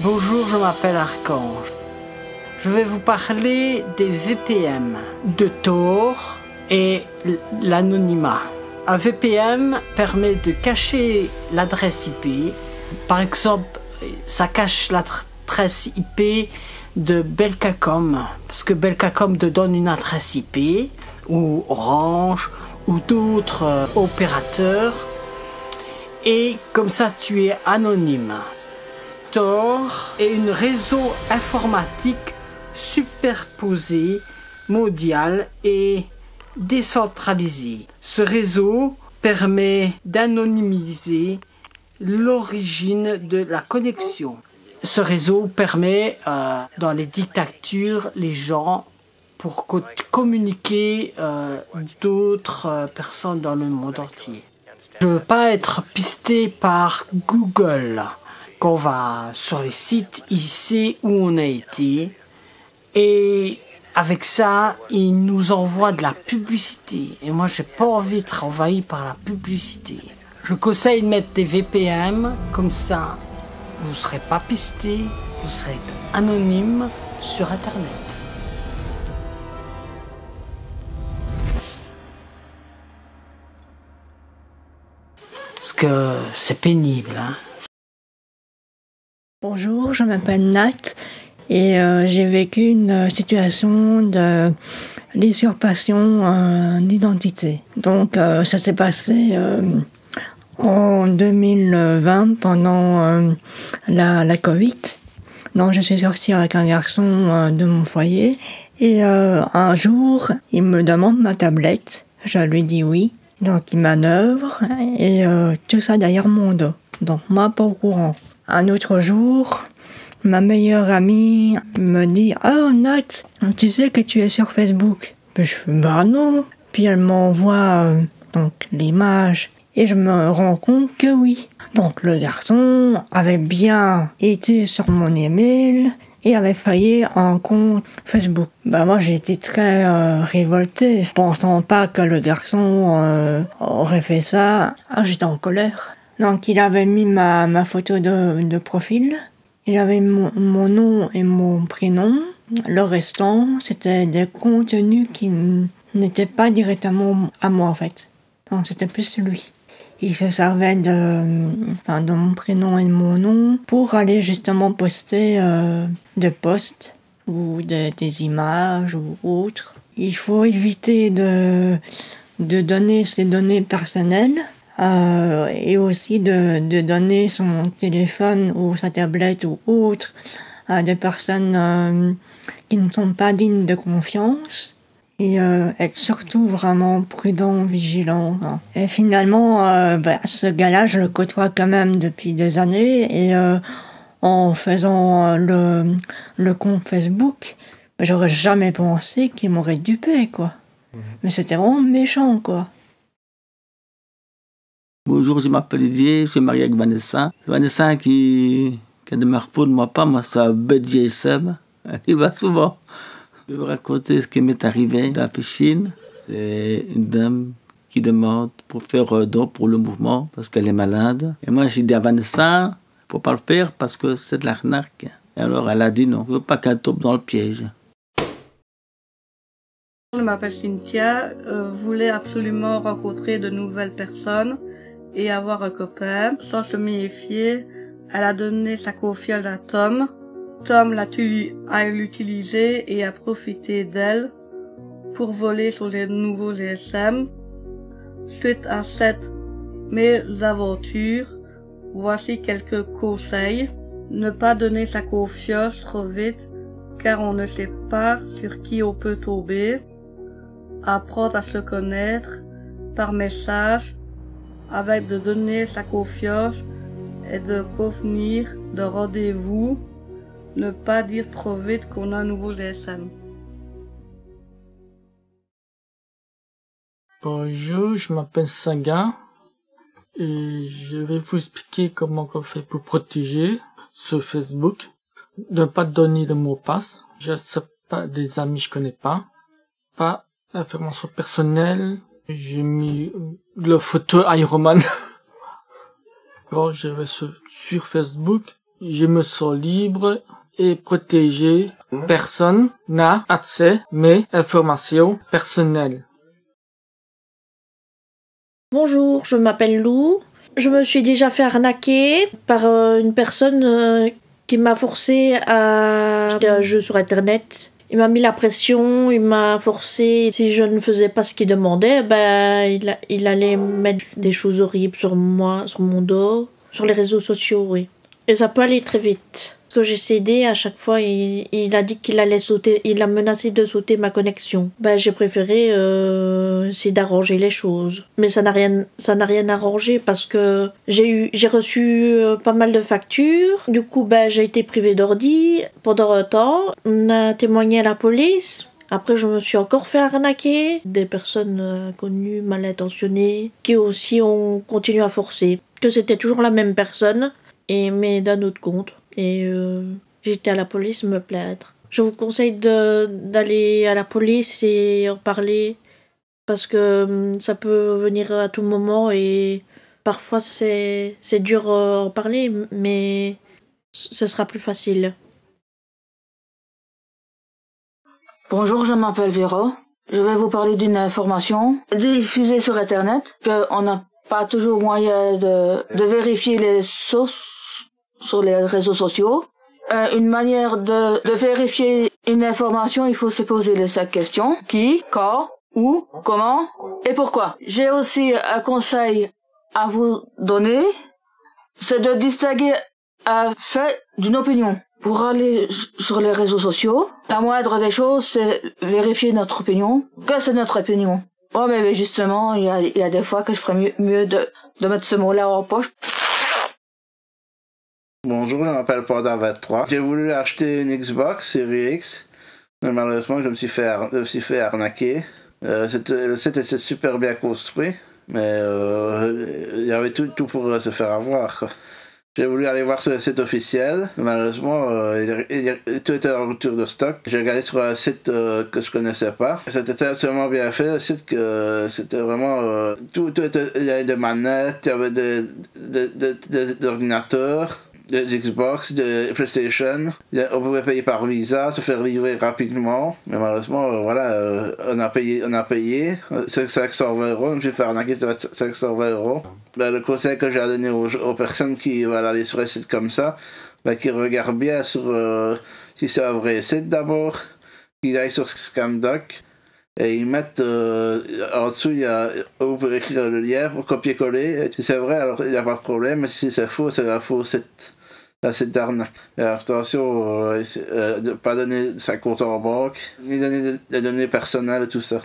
Bonjour, je m'appelle Archange. Je vais vous parler des VPN, de Tor et l'anonymat. Un VPN permet de cacher l'adresse IP. Par exemple, ça cache l'adresse IP de Belgacom, parce que Belgacom te donne une adresse IP, ou Orange, ou d'autres opérateurs, et comme ça tu es anonyme. Tor est un réseau informatique superposé, mondial et décentralisé. Ce réseau permet d'anonymiser l'origine de la connexion. Ce réseau permet, dans les dictatures, les gens pour communiquer d'autres personnes dans le monde entier. Je ne veux pas être pisté par Google. Quand on va sur les sites, il sait où on a été. Et avec ça, il nous envoie de la publicité. Et moi, j'ai pas envie d'être envahi par la publicité. Je conseille de mettre des VPN, comme ça, vous ne serez pas pisté, vous serez anonyme sur Internet. Parce que c'est pénible, hein. Bonjour, je m'appelle Nat et j'ai vécu une situation de d'usurpation d'identité. Donc ça s'est passé en 2020 pendant la Covid. Donc je suis sortie avec un garçon de mon foyer et un jour il me demande ma tablette. Je lui dis oui. Donc il manœuvre et tout ça derrière mon dos. Donc moi pas au courant. Un autre jour, ma meilleure amie me dit « Oh Nat, tu sais que tu es sur Facebook ?» Puis je fais « Bah non !» Puis elle m'envoie donc l'image et je me rends compte que oui. Donc le garçon avait bien été sur mon email et avait failli un compte Facebook. Bah moi j'ai été très révoltée, pensant pas que le garçon aurait fait ça. Ah, j'étais en colère. Donc il avait mis ma photo de profil, il avait mon nom et mon prénom. Le restant, c'était des contenus qui n'étaient pas directement à moi en fait. Donc c'était plus lui. Il se servait de mon prénom et de mon nom pour aller justement poster des posts ou des images ou autres. Il faut éviter de donner ses données personnelles. Et aussi de donner son téléphone ou sa tablette ou autre à des personnes qui ne sont pas dignes de confiance et être surtout vraiment prudent, vigilant. Et finalement, ce gars-là, je le côtoie quand même depuis des années et en faisant le compte Facebook, j'aurais jamais pensé qu'il m'aurait dupé, quoi. Mais c'était vraiment méchant, quoi. Bonjour, je m'appelle Didier, je suis marié avec Vanessa. Vanessa qui ne me refoule moi pas, moi c'est un bête GSM. Elle y va souvent. Je vais vous raconter ce qui m'est arrivé à la piscine. C'est une dame qui demande pour faire don pour le mouvement parce qu'elle est malade. Et moi j'ai dit à Vanessa, faut pas le faire parce que c'est de l'arnaque. Et alors elle a dit non, je veux pas qu'elle tombe dans le piège. Je m'appelle Cynthia, voulais absolument rencontrer de nouvelles personnes et avoir un copain. Sans se méfier, elle a donné sa confiance à Tom. Tom l'a utilisée et a profité d'elle pour voler sur les nouveaux GSM. Suite à cette mésaventure, voici quelques conseils. Ne pas donner sa confiance trop vite car on ne sait pas sur qui on peut tomber. Apprendre à se connaître par message avec de donner sa confiance et de convenir de rendez-vous. Ne pas dire trop vite qu'on a un nouveau GSM. Bonjour, je m'appelle Saga et je vais vous expliquer comment on fait pour protéger sur Facebook. Ne pas donner de mot de passe. Je sais pas des amis que je connais pas. Pas l'information personnelle. J'ai mis la photo Iron Man. Quand je vais sur Facebook, Je me sens libre et protégé. Personne n'a accès à mes informations personnelles. Bonjour, je m'appelle Lou. Je me suis déjà fait arnaquer par une personne qui m'a forcé à acheter un jeu sur Internet. Il m'a mis la pression, il m'a forcé. Si je ne faisais pas ce qu'il demandait, il allait mettre des choses horribles sur moi, sur mon dos, sur les réseaux sociaux, oui. Et ça peut aller très vite. Que j'ai cédé, à chaque fois, il a dit qu'il allait sauter, il a menacé de sauter ma connexion. J'ai préféré essayer d'arranger les choses. Mais ça n'a rien arrangé parce que j'ai reçu pas mal de factures. Du coup, j'ai été privée d'ordi pendant un temps. On a témoigné à la police. Après, je me suis encore fait arnaquer. Des personnes connues, mal intentionnées, qui aussi ont continué à forcer. Que c'était toujours la même personne, mais d'un autre compte. Et j'ai été à la police me plaindre. Je vous conseille d'aller à la police et en parler parce que ça peut venir à tout moment et parfois c'est dur en parler, mais ce sera plus facile. Bonjour, je m'appelle Véro. Je vais vous parler d'une information diffusée sur Internet qu'on n'a pas toujours moyen de vérifier les sources sur les réseaux sociaux. Une manière de vérifier une information, il faut se poser les 5 questions. Qui, quand, où, comment et pourquoi. J'ai aussi un conseil à vous donner, c'est de distinguer un fait d'une opinion. Pour aller sur les réseaux sociaux, la moindre des choses, c'est vérifier notre opinion, que c'est notre opinion. Oh, mais justement, il y a des fois que je ferais mieux de mettre ce mot-là en poche. Bonjour, je m'appelle Panda23. J'ai voulu acheter une Xbox Series X, mais malheureusement je me suis fait arnaquer. Le site était super bien construit, mais il y avait tout pour se faire avoir, quoi. J'ai voulu aller voir sur le site officiel, mais malheureusement tout était en rupture de stock. J'ai regardé sur un site que je connaissais pas. C'était tellement bien fait, le site, que c'était vraiment... il y avait des manettes, il y avait des ordinateurs, des Xbox, des PlayStation. On pouvait payer par Visa, se faire livrer rapidement. Mais malheureusement, on a payé 520 €. Je me suis fait arnaquer de 520 €. Le conseil que j'ai à donner aux personnes qui veulent aller sur un site comme ça, qu'ils regardent bien sur si c'est un vrai site d'abord, qu'ils aillent sur Scamdoc. Et ils mettent en dessous, vous pouvez écrire le lien pour copier-coller. Si c'est vrai, alors il n'y a pas de problème. Mais si c'est faux, c'est un faux site. Un site d'arnaque. Alors attention, de ne pas donner sa compte en banque, ni donner des données personnelles et tout ça.